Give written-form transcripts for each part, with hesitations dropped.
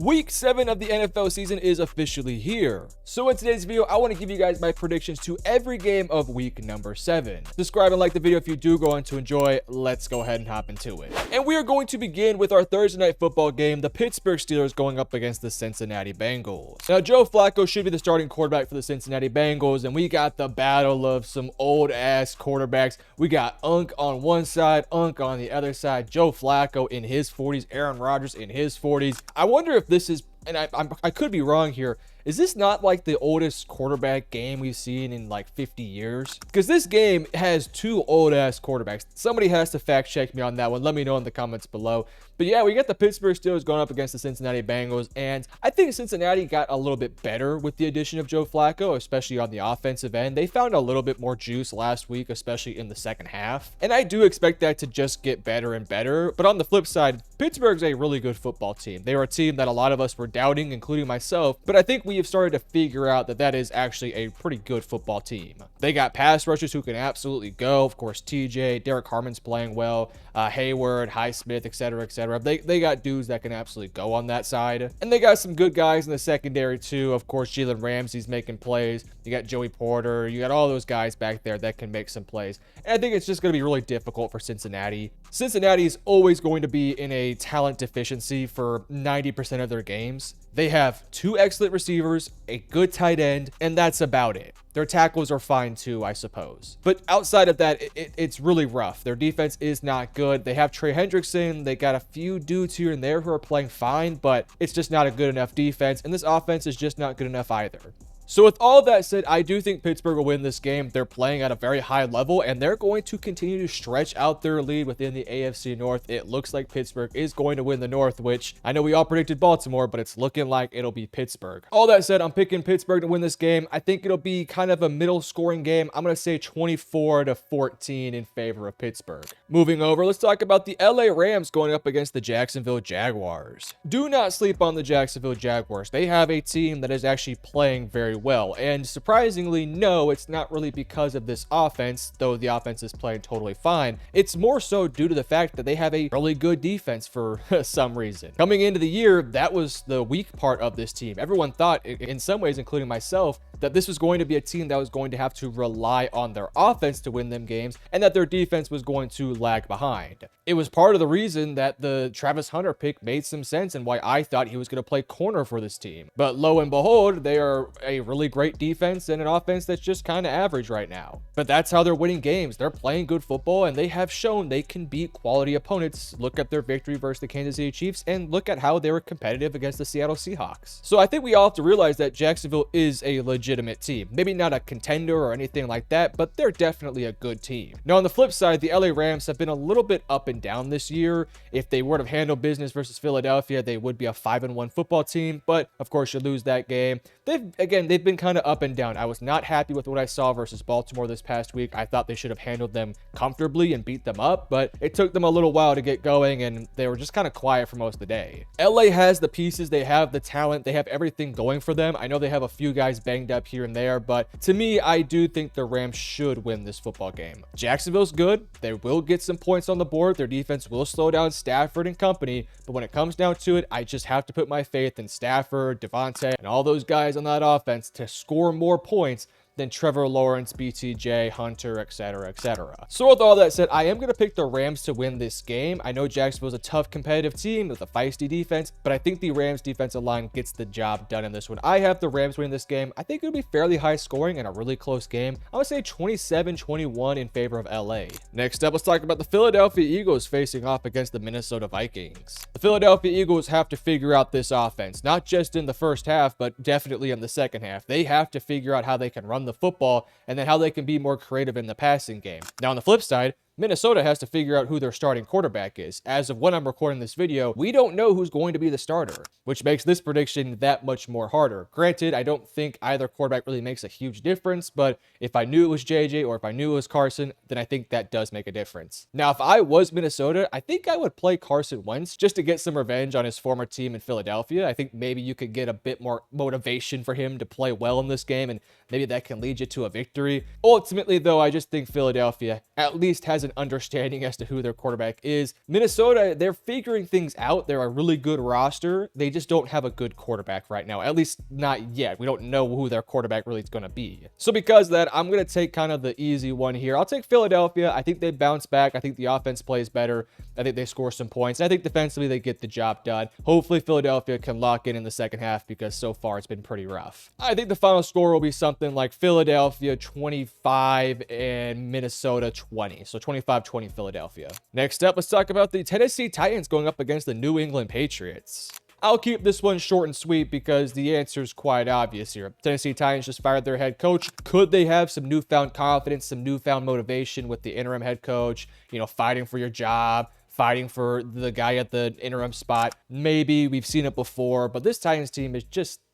Week 7 of the NFL season is officially here. So in today's video, I want to give you guys my predictions to every game of week number 7. Subscribe and like the video if you do go on to enjoy. Let's go ahead and hop into it. And we are going to begin with our Thursday night football game, the Pittsburgh Steelers going up against the Cincinnati Bengals. Now, Joe Flacco should be the starting quarterback for the Cincinnati Bengals, and we got the battle of some old-ass quarterbacks. We got Unk on one side, Unk on the other side, Joe Flacco in his 40s, Aaron Rodgers in his 40s. I wonder if this is, and I could be wrong here, is this not like the oldest quarterback game we've seen in like 50 years? Because this game has two old-ass quarterbacks. Somebody has to fact check me on that one. Let me know in the comments below. But yeah, we got the Pittsburgh Steelers going up against the Cincinnati Bengals, and I think Cincinnati got a little bit better with the addition of Joe Flacco, especially on the offensive end. They found a little bit more juice last week, especially in the second half, and I do expect that to just get better and better. But on the flip side, Pittsburgh's a really good football team. They were a team that a lot of us were doubting, including myself, but I think we have started to figure out that that is actually a pretty good football team. They got pass rushers who can absolutely go. Of course, TJ, Derek Harmon's playing well, Hayward, Highsmith, etc., etc. They got dudes that can absolutely go on that side. And they got some good guys in the secondary too. Of course, Jalen Ramsey's making plays. You got Joey Porter. You got all those guys back there that can make some plays. And I think it's just going to be really difficult for Cincinnati. Cincinnati is always going to be in a talent deficiency for 90% of their games. They have two excellent receivers, a good tight end, and that's about it. Their tackles are fine too, I suppose. But outside of that, it's really rough. Their defense is not good. They have Trey Hendrickson. They got a few dudes here and there who are playing fine, but it's just not a good enough defense. And this offense is just not good enough either. So with all that said, I do think Pittsburgh will win this game. They're playing at a very high level, and they're going to continue to stretch out their lead within the AFC North. It looks like Pittsburgh is going to win the North, which I know we all predicted Baltimore, but it's looking like it'll be Pittsburgh. All that said, I'm picking Pittsburgh to win this game. I think it'll be kind of a middle scoring game. I'm going to say 24-14 in favor of Pittsburgh. Moving over, let's talk about the LA Rams going up against the Jacksonville Jaguars. Do not sleep on the Jacksonville Jaguars. They have a team that is actually playing very well, and surprisingly, no, it's not really because of this offense, though the offense is playing totally fine. It's more so due to the fact that they have a really good defense for some reason. Coming into the year, that was the weak part of this team. Everyone thought, in some ways, including myself, that this was going to be a team that was going to have to rely on their offense to win them games, and that their defense was going to lag behind. It was part of the reason that the Travis Hunter pick made some sense and why I thought he was going to play corner for this team. But lo and behold, they are a really great defense and an offense that's just kind of average right now. But that's how they're winning games. They're playing good football, and they have shown they can beat quality opponents. Look at their victory versus the Kansas City Chiefs, and look at how they were competitive against the Seattle Seahawks. So I think we all have to realize that Jacksonville is a legitimate team. Maybe not a contender or anything like that, but they're definitely a good team. Now on the flip side, the LA Rams have been a little bit up and down this year. If they were to handle business versus Philadelphia, they would be a 5-1 football team, but of course you lose that game. They've been kind of up and down. I was not happy with what I saw versus Baltimore this past week. I thought they should have handled them comfortably and beat them up, but it took them a little while to get going, and they were just kind of quiet for most of the day. LA has the pieces, they have the talent, they have everything going for them. I know they have a few guys banged up here and there, but to me, I do think the Rams should win this football game. Jacksonville's good. They will get some points on the board. Their defense will slow down Stafford and company, but when it comes down to it, I just have to put my faith in Stafford, Devontae, and all those guys on that offense to score more points than Trevor Lawrence, BTJ, Hunter, etc., etc. So with all that said, I am going to pick the Rams to win this game. I know Jacksonville's a tough competitive team with a feisty defense, but I think the Rams defensive line gets the job done in this one. I have the Rams winning this game. I think it'll be fairly high scoring and a really close game. I would say 27-21 in favor of LA. Next up, let's talk about the Philadelphia Eagles facing off against the Minnesota Vikings. The Philadelphia Eagles have to figure out this offense, not just in the first half, but definitely in the second half. They have to figure out how they can run the football and then how they can be more creative in the passing game. Now on the flip side, Minnesota has to figure out who their starting quarterback is. As of when I'm recording this video, we don't know who's going to be the starter, which makes this prediction that much more harder. Granted, I don't think either quarterback really makes a huge difference, but if I knew it was JJ or if I knew it was Carson, then I think that does make a difference. Now, if I was Minnesota, I think I would play Carson Wentz just to get some revenge on his former team in Philadelphia. I think maybe you could get a bit more motivation for him to play well in this game, and maybe that can lead you to a victory. Ultimately, though, I just think Philadelphia at least has an decent understanding as to who their quarterback is. Minnesota, they're figuring things out. They're a really good roster. They just don't have a good quarterback right now, at least not yet. We don't know who their quarterback really is going to be. So because of that, I'm going to take kind of the easy one here. I'll take Philadelphia. I think they bounce back. I think the offense plays better. I think they score some points. I think defensively they get the job done. Hopefully Philadelphia can lock in the second half because so far it's been pretty rough. I think the final score will be something like Philadelphia 25 and Minnesota 20. So 25-20 Philadelphia. Next up, let's talk about the Tennessee Titans going up against the New England Patriots. I'll keep this one short and sweet because the answer is quite obvious here. Tennessee Titans just fired their head coach. Could they have some newfound confidence, some newfound motivation with the interim head coach, fighting for your job, fighting for the guy at the interim spot? Maybe. We've seen it before, but this Titans team is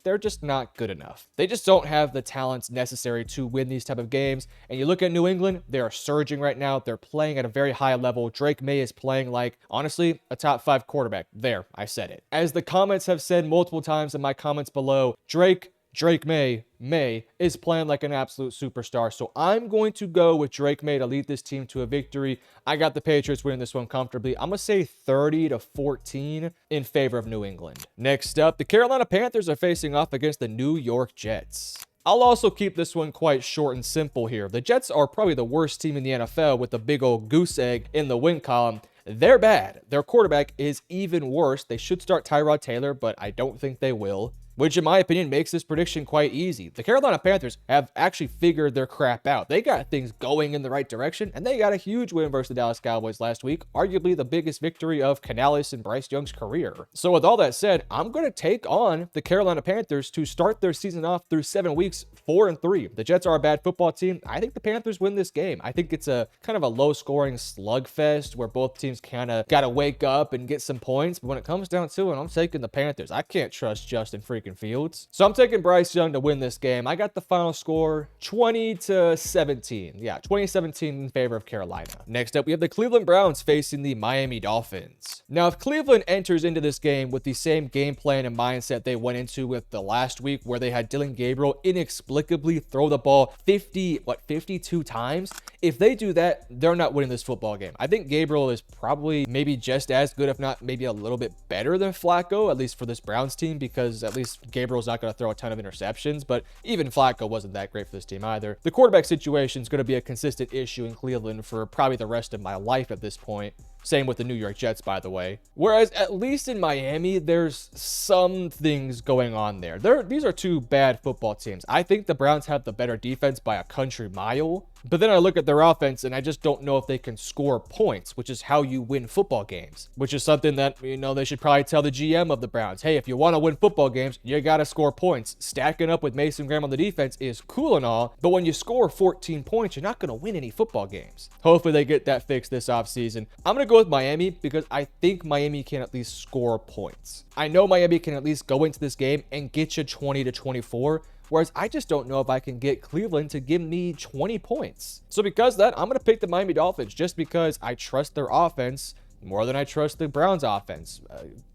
they're just not good enough. They just don't have the talents necessary to win these type of games. And you look at New England, they're surging right now. They're playing at a very high level. Drake May is playing like, honestly, a top 5 quarterback. There, I said it. As the comments have said multiple times in my comments below, Drake May is playing like an absolute superstar. So I'm going to go with Drake May to lead this team to a victory. I got the Patriots winning this one comfortably. I'm going to say 30-14 in favor of New England. Next up, the Carolina Panthers are facing off against the New York Jets. I'll also keep this one quite short and simple here. The Jets are probably the worst team in the NFL with a big old goose egg in the win column. They're bad. Their quarterback is even worse. They should start Tyrod Taylor, but I don't think they will, which in my opinion makes this prediction quite easy. The Carolina Panthers have actually figured their crap out. They got things going in the right direction, and they got a huge win versus the Dallas Cowboys last week, arguably the biggest victory of Canales and Bryce Young's career. So with all that said, I'm going to take on the Carolina Panthers to start their season off through 7 weeks, 4-3. The Jets are a bad football team. I think the Panthers win this game. I think it's a kind of a low-scoring slugfest where both teams kind of got to wake up and get some points, but when it comes down to it, I'm taking the Panthers. I can't trust Justin freaking Fields. So I'm taking Bryce Young to win this game. I got the final score 20-17. Yeah, 20-17 in favor of Carolina. Next up, we have the Cleveland Browns facing the Miami Dolphins. Now, if Cleveland enters into this game with the same game plan and mindset they went into with the last week where they had Dylan Gabriel inexplicably throw the ball 52 times, if they do that, they're not winning this football game. I think Gabriel is probably maybe just as good, if not maybe a little bit better than Flacco, at least for this Browns team, because at least Gabriel's not going to throw a ton of interceptions, but even Flacco wasn't that great for this team either. The quarterback situation is going to be a consistent issue in Cleveland for probably the rest of my life at this point. Same with the New York Jets, by the way. Whereas at least in Miami, there's some things going on there. These are two bad football teams. I think the Browns have the better defense by a country mile. But then I look at their offense and I just don't know if they can score points, which is how you win football games, which is something that, they should probably tell the GM of the Browns. Hey, if you want to win football games, you got to score points. Stacking up with Mason Graham on the defense is cool and all, but when you score 14 points, you're not going to win any football games. Hopefully they get that fixed this offseason. I'm going to go with Miami because I think Miami can at least score points. I know Miami can at least go into this game and get you 20-24. Whereas I just don't know if I can get Cleveland to give me 20 points. So because of that, I'm going to pick the Miami Dolphins just because I trust their offense more than I trust the Browns offense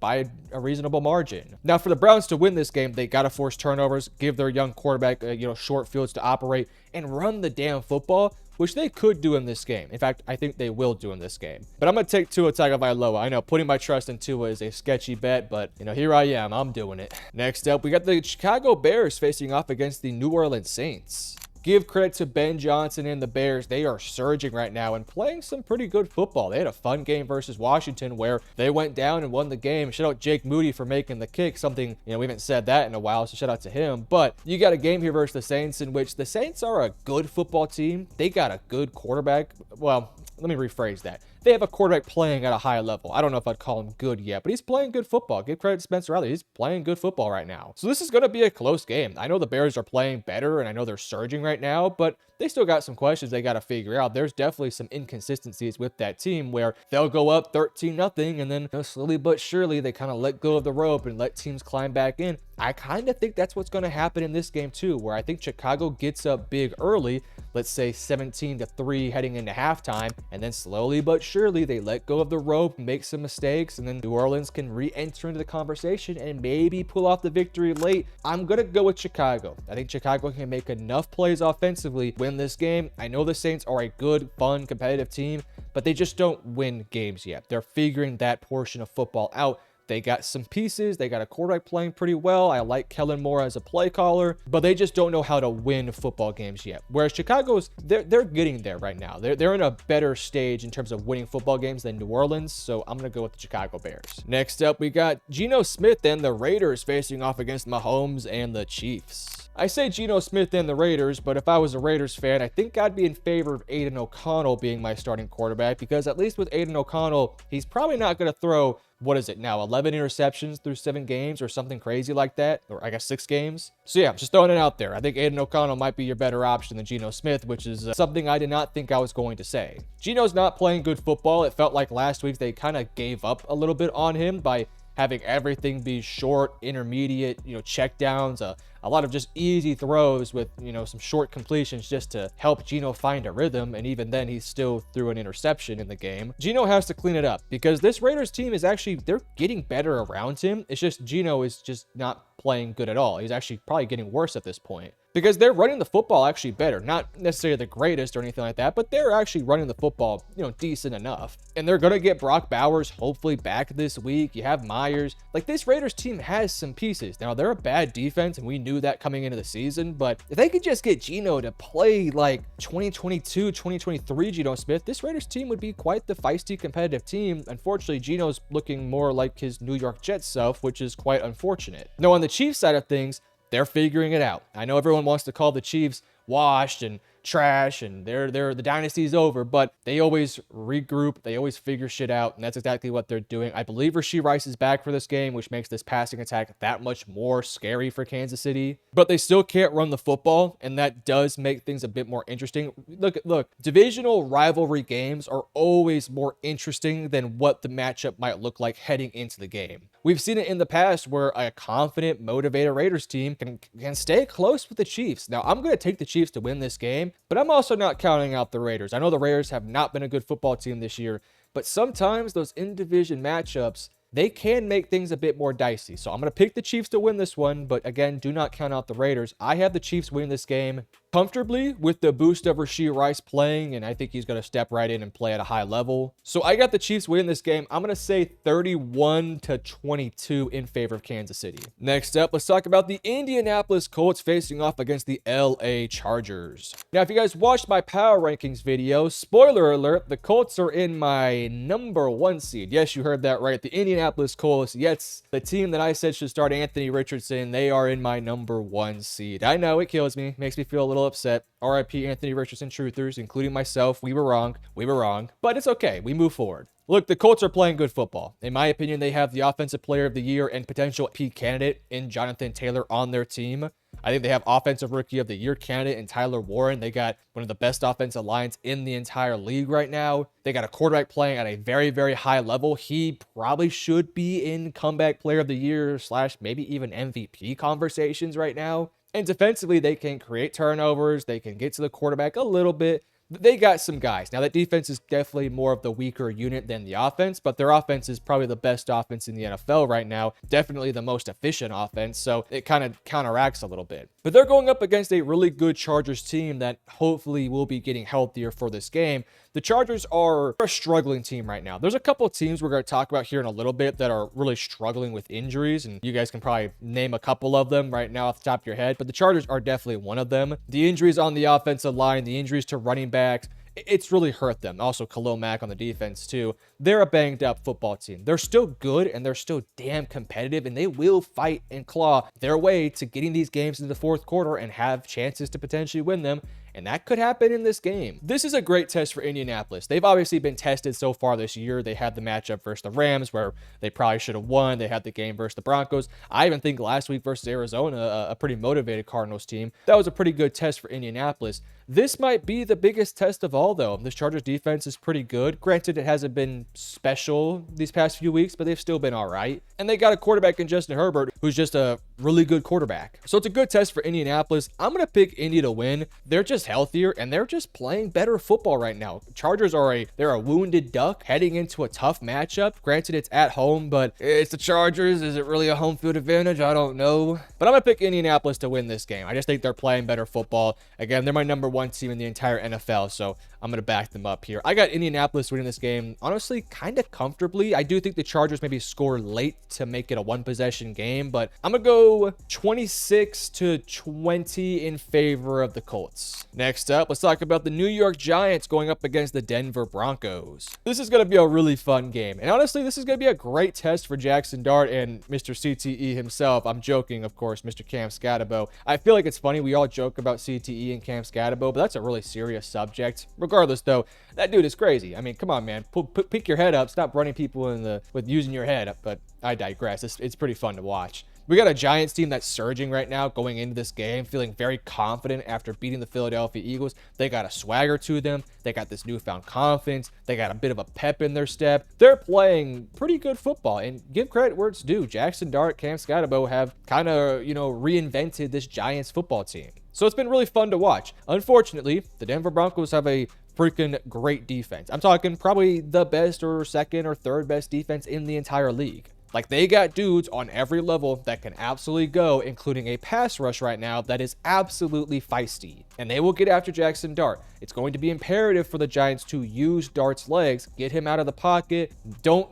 by a reasonable margin. Now, for the Browns to win this game, they got to force turnovers, give their young quarterback, short fields to operate, and run the damn football, which they could do in this game. In fact, I think they will do in this game. But I'm going to take Tua Tagovailoa. I know putting my trust in Tua is a sketchy bet, but, here I am. I'm doing it. Next up, we got the Chicago Bears facing off against the New Orleans Saints. Give credit to Ben Johnson and the Bears. They are surging right now and playing some pretty good football. They had a fun game versus Washington where they went down and won the game. Shout out Jake Moody for making the kick. Something, we haven't said that in a while, so shout out to him. But you got a game here versus the Saints in which the Saints are a good football team. They got a good quarterback. Well, let me rephrase that. They have a quarterback playing at a high level. I don't know if I'd call him good yet, but he's playing good football. Give credit to Spencer Riley. He's playing good football right now. So this is going to be a close game. I know the Bears are playing better, and I know they're surging right now, but they still got some questions they got to figure out. There's definitely some inconsistencies with that team where they'll go up 13-0, and then slowly but surely they kind of let go of the rope and let teams climb back in. I kind of think that's what's going to happen in this game too, where I think Chicago gets up big early, let's say 17-3 heading into halftime, and then slowly but surely they let go of the rope, make some mistakes, and then New Orleans can re-enter into the conversation and maybe pull off the victory late. I'm going to go with Chicago. I think Chicago can make enough plays offensively, win this game. I know the Saints are a good, fun, competitive team, but they just don't win games yet. They're figuring that portion of football out. They got some pieces. They got a quarterback playing pretty well. I like Kellen Moore as a play caller, but they just don't know how to win football games yet. Whereas Chicago's, they're getting there right now. They're in a better stage in terms of winning football games than New Orleans, so I'm going to go with the Chicago Bears. Next up, we got Geno Smith and the Raiders facing off against Mahomes and the Chiefs. I say Geno Smith and the Raiders, but if I was a Raiders fan, I think I'd be in favor of Aiden O'Connell being my starting quarterback, because at least with Aiden O'Connell, he's probably not going to throw, what is it now, 11 interceptions through 7 games or something crazy like that, or I guess 6 games. So yeah, just throwing it out there. I think Aiden O'Connell might be your better option than Geno Smith, which is something I did not think I was going to say. Geno's not playing good football. It felt like last week they kind of gave up a little bit on him by having everything be short, intermediate, check downs, a lot of just easy throws with, some short completions just to help Geno find a rhythm. And even then, he still threw an interception in the game. Geno has to clean it up because this Raiders team is actually, they're getting better around him. It's just Geno is just not playing good at all. He's actually probably getting worse at this point because they're running the football actually better. Not necessarily the greatest or anything like that, but they're actually running the football, decent enough. And they're going to get Brock Bowers hopefully back this week. You have Myers. Like, this Raiders team has some pieces. Now, they're a bad defense, and we knew that coming into the season, but if they could just get Geno to play like 2022, 2023 Geno Smith, this Raiders team would be quite the feisty, competitive team. Unfortunately, Geno's looking more like his New York Jets self, which is quite unfortunate. Now, on the Chiefs side of things, they're figuring it out. I know everyone wants to call the Chiefs washed and trash and the dynasty's over, but they always regroup, they always figure shit out, and that's exactly what they're doing. I believe Rashee Rice is back for this game, which makes this passing attack that much more scary for Kansas City, but they still can't run the football, and that does make things a bit more interesting. Look, divisional rivalry games are always more interesting than what the matchup might look like heading into the game. We've seen it in the past where a confident, motivated Raiders team can stay close with the Chiefs. Now, I'm going to take the Chiefs to win this game, but I'm also not counting out the Raiders. I know the Raiders have not been a good football team this year, but sometimes those in-division matchups, they can make things a bit more dicey. So I'm going to pick the Chiefs to win this one, but again, do not count out the Raiders. I have the Chiefs winning this game comfortably with the boost of Rashee Rice playing, and I think he's going to step right in and play at a high level. So I got the Chiefs winning this game. I'm going to say 31-22 in favor of Kansas City. Next up, let's talk about the Indianapolis Colts facing off against the LA Chargers. Now, if you guys watched my power rankings video, spoiler alert, the Colts are in my number 1 seed. Yes, you heard that right. The Indianapolis Colts, yes, the team that I said should start Anthony Richardson, they are in my number 1 seed. I know, it kills me, makes me feel a little upset. RIP Anthony Richardson truthers, including myself. We were wrong, but it's okay. We move forward. Look, the Colts are playing good football. In my opinion, they have the Offensive Player of the Year and potential MVP candidate in Jonathan Taylor on their team. I think they have Offensive Rookie of the Year candidate in Tyler Warren. They got one of the best offensive lines in the entire league right now. They got a quarterback playing at a very, very high level. He probably should be in Comeback Player of the Year / maybe even MVP conversations right now. And defensively, they can create turnovers. They can get to the quarterback a little bit. They got some guys. Now, that defense is definitely more of the weaker unit than the offense, but their offense is probably the best offense in the NFL right now. Definitely the most efficient offense, so it kind of counteracts a little bit. But they're going up against a really good Chargers team that hopefully will be getting healthier for this game. The Chargers are a struggling team right now. There's a couple of teams we're going to talk about here in a little bit that are really struggling with injuries, and you guys can probably name a couple of them right now off the top of your head, but the Chargers are definitely one of them. The injuries on the offensive line, the injuries to running backs, it's really hurt them. Also, Khalil Mack on the defense, too. They're a banged-up football team. They're still good, and they're still damn competitive, and they will fight and claw their way to getting these games into the fourth quarter and have chances to potentially win them. And that could happen in this game. This is a great test for Indianapolis. They've obviously been tested so far this year. They had the matchup versus the Rams where they probably should have won. They had the game versus the Broncos. I even think last week versus Arizona, a pretty motivated Cardinals team, that was a pretty good test for Indianapolis. This might be the biggest test of all, though. This Chargers defense is pretty good. Granted, it hasn't been special these past few weeks, but they've still been all right. And they got a quarterback in Justin Herbert who's just a really good quarterback. So it's a good test for Indianapolis. I'm going to pick Indy to win. They're just healthier and they're just playing better football right now. Chargers they're a wounded duck heading into a tough matchup. Granted, it's at home, but it's the Chargers. Is it really a home field advantage? I don't know. But I'm going to pick Indianapolis to win this game. I just think they're playing better football. Again, they're my number one team in the entire NFL, so I'm going to back them up here. I got Indianapolis winning this game, honestly, kind of comfortably. I do think the Chargers maybe score late to make it a one-possession game, but I'm going to go 26-20 in favor of the Colts. Next up, let's talk about the New York Giants going up against the Denver Broncos. This is going to be a really fun game, and honestly, this is going to be a great test for Jackson Dart and Mr. CTE himself. I'm joking, of course, Mr. Cam Scatabo. I feel like it's funny. We all joke about CTE and Cam Scatabo, but that's a really serious subject. Regardless, though, that dude is crazy. I mean, come on, man. Pick your head up. Stop running people with using your head. But I digress. It's pretty fun to watch. We got a Giants team that's surging right now going into this game, feeling very confident after beating the Philadelphia Eagles. They got a swagger to them. They got this newfound confidence. They got a bit of a pep in their step. They're playing pretty good football, and give credit where it's due. Jackson Dart, Cam Scatabo have kind of, reinvented this Giants football team. So it's been really fun to watch. Unfortunately, the Denver Broncos have a freaking great defense. I'm talking probably the best or second or third best defense in the entire league. Like, they got dudes on every level that can absolutely go, including a pass rush right now that is absolutely feisty. And they will get after Jackson Dart. It's going to be imperative for the Giants to use Dart's legs, get him out of the pocket. Don't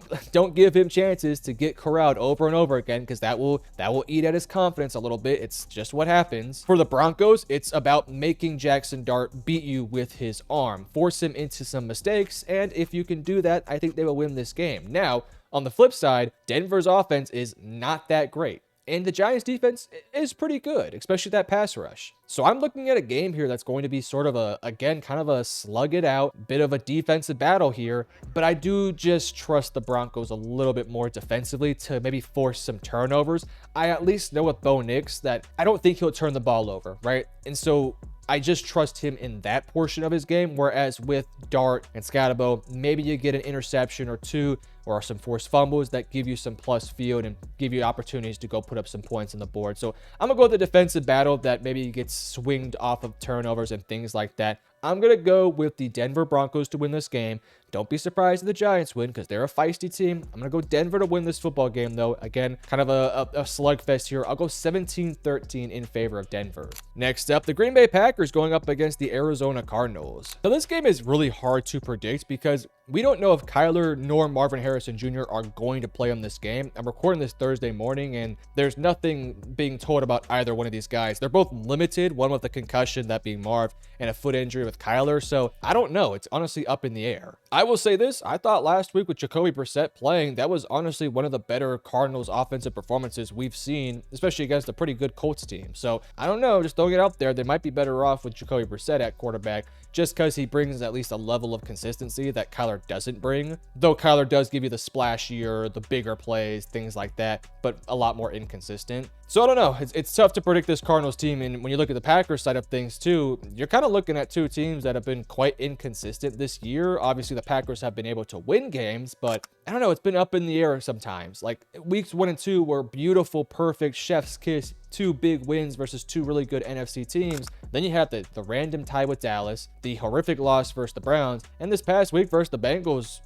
give him chances to get corralled over and over again, because that will eat at his confidence a little bit. It's just what happens. For the Broncos, it's about making Jackson Dart beat you with his arm. Force him into some mistakes, and if you can do that, I think they will win this game. Now, on the flip side, Denver's offense is not that great, and the Giants defense is pretty good, especially that pass rush. So I'm looking at a game here that's going to be sort of kind of a slug it out, bit of a defensive battle here, but I do just trust the Broncos a little bit more defensively to maybe force some turnovers. I at least know with Bo Nix that I don't think he'll turn the ball over, right? And so I just trust him in that portion of his game, whereas with Dart and Scatabo, maybe you get an interception or two or some forced fumbles that give you some plus field and give you opportunities to go put up some points on the board. So I'm going to go with the defensive battle that maybe gets swinged off of turnovers and things like that. I'm going to go with the Denver Broncos to win this game. Don't be surprised if the Giants win, because they're a feisty team. I'm going to go Denver to win this football game, though. Again, kind of a slugfest here. I'll go 17-13 in favor of Denver. Next up, the Green Bay Packers going up against the Arizona Cardinals. Now, this game is really hard to predict because we don't know if Kyler nor Marvin Harrison Jr. are going to play on this game. I'm recording this Thursday morning, and there's nothing being told about either one of these guys. They're both limited, one with a concussion, that being Marv, and a foot injury with Kyler. So I don't know. It's honestly up in the air. I will say this. I thought last week with Jacoby Brissett playing, that was honestly one of the better Cardinals offensive performances we've seen, especially against a pretty good Colts team. So I don't know. Just throwing it out there. They might be better off with Jacoby Brissett at quarterback, just because he brings at least a level of consistency that Kyler doesn't bring. Though Kyler does give you the splashier, the bigger plays, things like that, but a lot more inconsistent. So I don't know. It's tough to predict this Cardinals team. And when you look at the Packers side of things too, you're kind of looking at two teams that have been quite inconsistent this year. Obviously, the Packers have been able to win games, but I don't know. It's been up in the air sometimes. Like weeks 1 and 2 were beautiful, perfect, chef's kiss, 2 big wins versus 2 really good NFC teams. Then you have the random tie with Dallas, the horrific loss versus the Browns, and this past week versus the Bengals,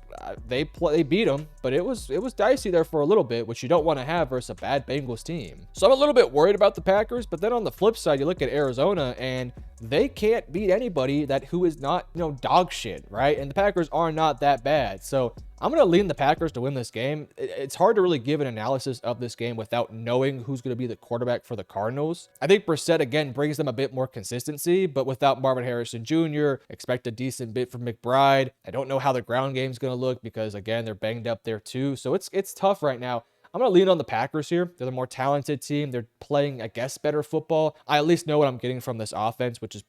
they beat them, but it was dicey there for a little bit, which you don't want to have versus a bad Bengals team. So I'm a little bit worried about the Packers, but then on the flip side, you look at Arizona and they can't beat anybody who is not, dog shit, right? And the Packers are not that bad. So I'm going to lean the Packers to win this game. It's hard to really give an analysis of this game without knowing who's going to be the quarterback for the Cardinals. I think Brissett, again, brings them a bit more consistency, but without Marvin Harrison Jr., expect a decent bit from McBride. I don't know how the ground game's going to look because, again, they're banged up there too. So it's tough right now. I'm going to lean on the Packers here. They're the more talented team. They're playing, I guess, better football. I at least know what I'm getting from this offense, which is,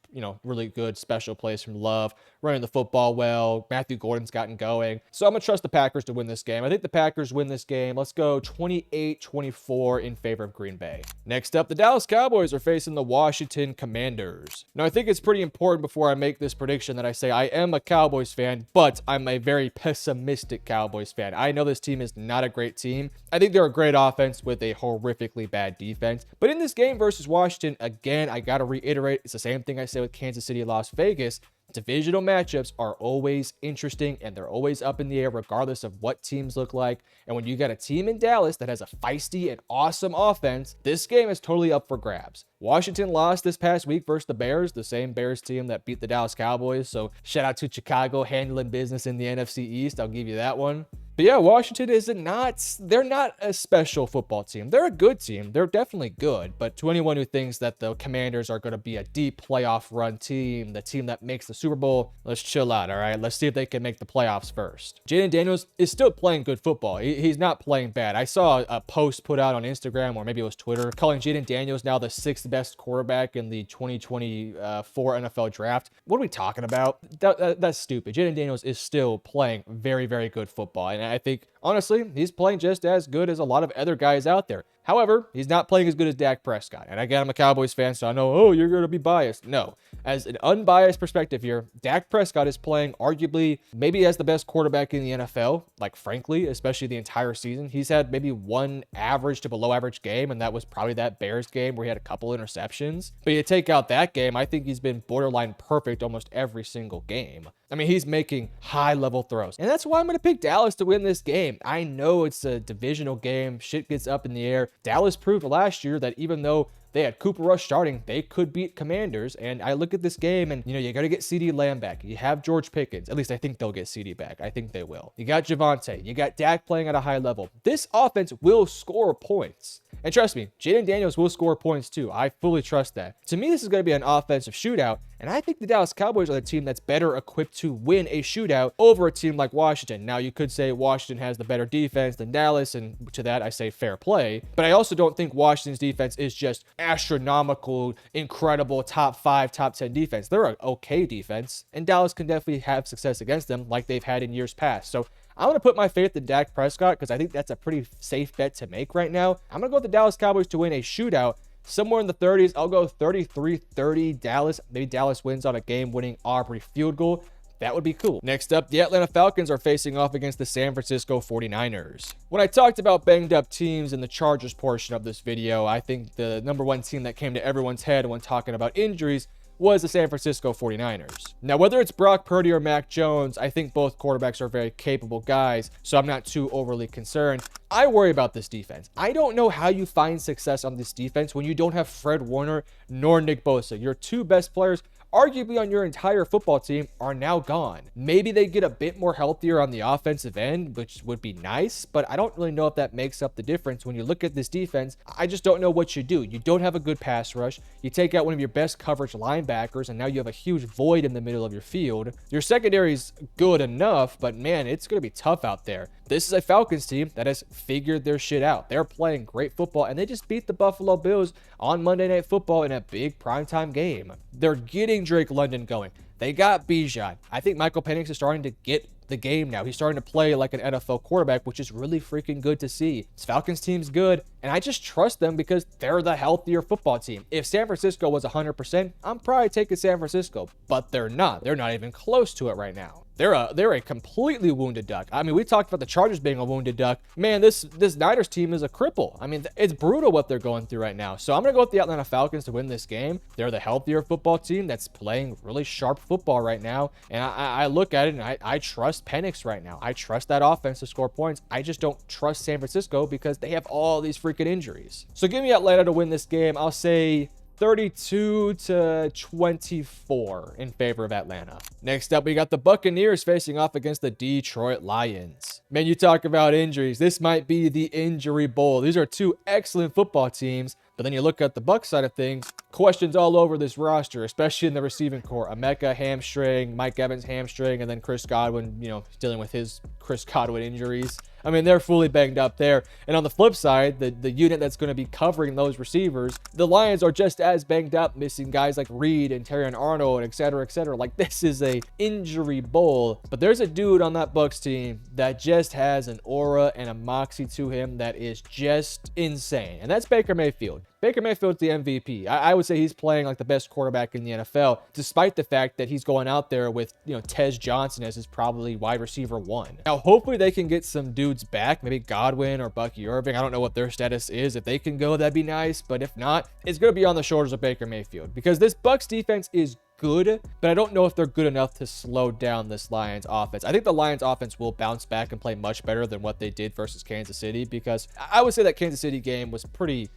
really good special plays from Love, running the football well. Matthew Gordon's gotten going. So I'm going to trust the Packers to win this game. I think the Packers win this game. Let's go 28-24 in favor of Green Bay. Next up, the Dallas Cowboys are facing the Washington Commanders. Now, I think it's pretty important before I make this prediction that I say I am a Cowboys fan, but I'm a very pessimistic Cowboys fan. I know this team is not a great team. I think they're a great offense with a horrifically bad defense. But in this game versus Washington, again, I got to reiterate, it's the same thing I say with Kansas City, Las Vegas. Divisional matchups are always interesting and they're always up in the air regardless of what teams look like. And when you got a team in Dallas that has a feisty and awesome offense, this game is totally up for grabs. Washington lost this past week versus the Bears, the same Bears team that beat the Dallas Cowboys. So shout out to Chicago handling business in the NFC East. I'll give you that one. But yeah, Washington they're not a special football team. They're a good team. They're definitely good. But to anyone who thinks that the Commanders are going to be a deep playoff run team, the team that makes the Super Bowl, let's chill out, all right? Let's see if they can make the playoffs first. Jaden Daniels is still playing good football. He's not playing bad. I saw a post put out on Instagram, or maybe it was Twitter, calling Jaden Daniels now the 6th best quarterback in the 2024 NFL draft. What are we talking about? That's stupid. Jaden Daniels is still playing very, very good football. And I think, honestly, he's playing just as good as a lot of other guys out there. However, he's not playing as good as Dak Prescott. And again, I'm a Cowboys fan, so I know, oh, you're going to be biased. No. As an unbiased perspective here, Dak Prescott is playing arguably maybe as the best quarterback in the NFL, like frankly, especially the entire season. He's had maybe one average to below average game, and that was probably that Bears game where he had a couple interceptions. But you take out that game, I think he's been borderline perfect almost every single game. I mean, he's making high-level throws. And that's why I'm going to pick Dallas to win this game. I know it's a divisional game. Shit gets up in the air. Dallas proved last year that even though they had Cooper Rush starting, they could beat Commanders. And I look at this game and, you got to get CeeDee Lamb back. You have George Pickens. At least I think they'll get CeeDee back. I think they will. You got Javonte. You got Dak playing at a high level. This offense will score points. And trust me, Jaden Daniels will score points too. I fully trust that. To me, this is going to be an offensive shootout. And I think the Dallas Cowboys are the team that's better equipped to win a shootout over a team like Washington. Now, you could say Washington has the better defense than Dallas, and to that I say fair play. But I also don't think Washington's defense is just astronomical, incredible, top 5, top 10 defense. They're an okay defense, and Dallas can definitely have success against them like they've had in years past. So I'm going to put my faith in Dak Prescott because I think that's a pretty safe bet to make right now. I'm going to go with the Dallas Cowboys to win a shootout. Somewhere in the 30s, I'll go 33-30 Dallas. Maybe Dallas wins on a game-winning Aubrey field goal. That would be cool. Next up, the Atlanta Falcons are facing off against the San Francisco 49ers. When I talked about banged up teams in the Chargers portion of this video, I think the #1 team that came to everyone's head when talking about injuries was the San Francisco 49ers. Now, whether it's Brock Purdy or Mac Jones, I think both quarterbacks are very capable guys, so I'm not too overly concerned. I worry about this defense. I don't know how you find success on this defense when you don't have Fred Warner nor Nick Bosa. Your two best players, arguably on your entire football team, are now gone. Maybe they get a bit more healthier on the offensive end, which would be nice, but I don't really know if that makes up the difference. When you look at this defense, I just don't know what you do. You don't have a good pass rush. You take out one of your best coverage linebackers, and now you have a huge void in the middle of your field. Your secondary's good enough, but man, it's going to be tough out there. This is a Falcons team that has figured their shit out. They're playing great football, and they just beat the Buffalo Bills on Monday Night Football in a big primetime game. They're getting Drake London going. They got Bijan. I think Michael Penix is starting to get the game now. He's starting to play like an NFL quarterback, which is really freaking good to see. This Falcons team's good, and I just trust them because they're the healthier football team. If San Francisco was 100%, I'm probably taking San Francisco, but they're not. They're not even close to it right now. They're a completely wounded duck. I mean, we talked about the Chargers being a wounded duck. Man, this Niners team is a cripple. I mean, it's brutal what they're going through right now. So I'm going to go with the Atlanta Falcons to win this game. They're the healthier football team that's playing really sharp football right now. And I look at it and I trust Penix right now. I trust that offense to score points. I just don't trust San Francisco because they have all these freaking injuries. So give me Atlanta to win this game. I'll say 32-24 in favor of Atlanta. Next up, we got the Buccaneers facing off against the Detroit Lions. Man, you talk about injuries. This might be the injury bowl. These are two excellent football teams, but then you look at the Bucs side of things, questions all over this roster, especially in the receiving core. Emeka hamstring, Mike Evans hamstring, and then Chris Godwin, dealing with his Chris Godwin injuries. I mean, they're fully banged up there. And on the flip side, the unit that's going to be covering those receivers, the Lions are just as banged up, missing guys like Reed and Terrion Arnold, et cetera, et cetera. Like, this is a injury bowl. But there's a dude on that Bucs team that just has an aura and a moxie to him that is just insane. And that's Baker Mayfield. Baker Mayfield's the MVP. I would say he's playing like the best quarterback in the NFL, despite the fact that he's going out there with, Tez Johnson as his probably wide receiver 1. Now, hopefully they can get some dudes dudes back, maybe Godwin or Bucky Irving. I don't know what their status is. If they can go, that'd be nice. But if not, it's going to be on the shoulders of Baker Mayfield, because this Bucs defense is good, but I don't know if they're good enough to slow down this Lions offense. I think the Lions offense will bounce back and play much better than what they did versus Kansas City, because I would say that Kansas City game was pretty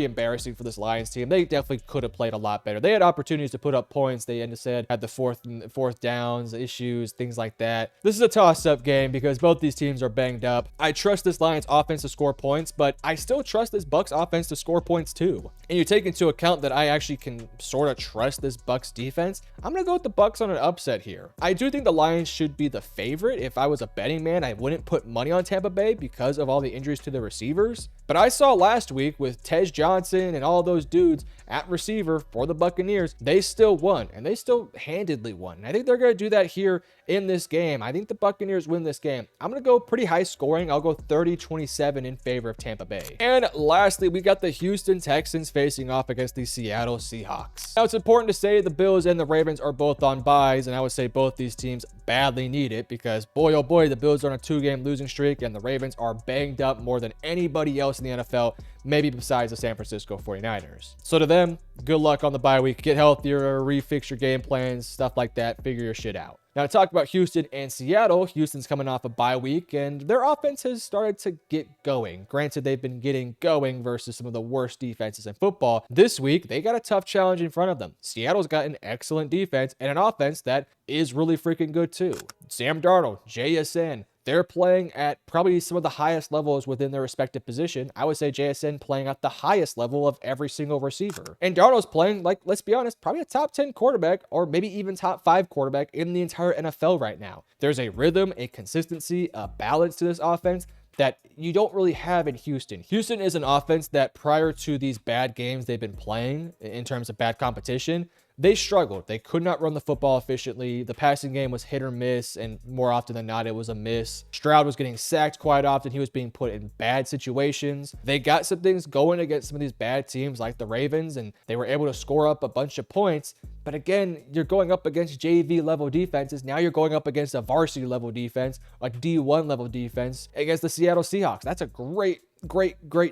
embarrassing for this Lions team. They definitely could have played a lot better. They had opportunities to put up points. They had the fourth downs issues, things like that. This is a toss-up game because both these teams are banged up. I trust this Lions offense to score points, but I still trust this Bucs offense to score points too. And you take into account that I actually can sort of trust this Bucs defense, I'm gonna go with the Bucs on an upset here. I do think the Lions should be the favorite. If I was a betting man, I wouldn't put money on Tampa Bay because of all the injuries to the receivers. But I saw last week with Tej Johnson and all those dudes at receiver for the Buccaneers, they still won, and they still handedly won. And I think they're going to do that here in this game. I think the Buccaneers win this game. I'm going to go pretty high scoring. I'll go 30-27 in favor of Tampa Bay. And lastly, we got the Houston Texans facing off against the Seattle Seahawks. Now, it's important to say the Bills and the Ravens are both on byes, and I would say both these teams badly need it because, boy, oh boy, the Bills are on a 2-game losing streak, and the Ravens are banged up more than anybody else in the NFL, maybe besides the San Francisco 49ers. So to them, good luck on the bye week. Get healthier, refix your game plans, stuff like that. Figure your shit out. Now, to talk about Houston and Seattle, Houston's coming off a bye week, and their offense has started to get going. Granted, they've been getting going versus some of the worst defenses in football. This week, they got a tough challenge in front of them. Seattle's got an excellent defense and an offense that is really freaking good too. Sam Darnold, JSN, they're playing at probably some of the highest levels within their respective position. I would say JSN playing at the highest level of every single receiver. And Darnold's playing, like, let's be honest, probably a top 10 quarterback or maybe even top 5 quarterback in the entire NFL right now. There's a rhythm, a consistency, a balance to this offense that you don't really have in Houston. Houston is an offense that prior to these bad games they've been playing in terms of bad competition, they struggled. They could not run the football efficiently. The passing game was hit or miss, and more often than not, it was a miss. Stroud was getting sacked quite often. He was being put in bad situations. They got some things going against some of these bad teams like the Ravens, and they were able to score up a bunch of points. But again, you're going up against JV level defenses. Now you're going up against a varsity level defense, a D1 level defense against the Seattle Seahawks. That's a great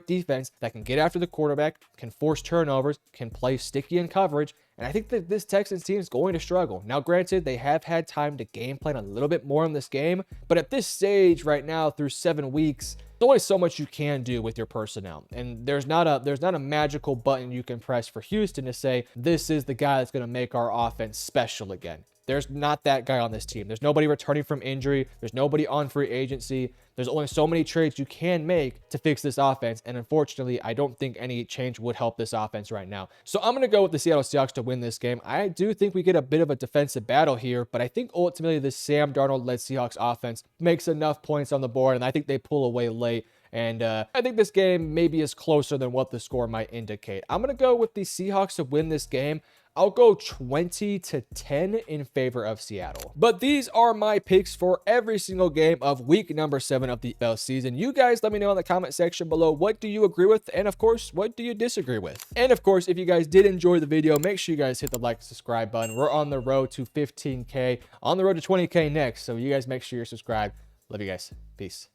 defense that can get after the quarterback, can force turnovers, can play sticky in coverage. And I think that this Texans team is going to struggle. Now, granted, they have had time to game plan a little bit more in this game, but at this stage right now, through 7 weeks, there's only so much you can do with your personnel. And there's not a magical button you can press for Houston to say, this is the guy that's going to make our offense special again. There's not that guy on this team. There's nobody returning from injury. There's nobody on free agency. There's only so many trades you can make to fix this offense. And unfortunately, I don't think any change would help this offense right now. So I'm going to go with the Seattle Seahawks to win this game. I do think we get a bit of a defensive battle here, but I think ultimately this Sam Darnold-led Seahawks offense makes enough points on the board, and I think they pull away late. And I think this game maybe is closer than what the score might indicate. I'm going to go with the Seahawks to win this game. I'll go 20-10 in favor of Seattle. But these are my picks for every single game of week number 7 of the NFL season. You guys let me know in the comment section below, what do you agree with? And of course, what do you disagree with? And of course, if you guys did enjoy the video, make sure you guys hit the like and subscribe button. We're on the road to 15K, on the road to 20K next. So you guys make sure you're subscribed. Love you guys. Peace.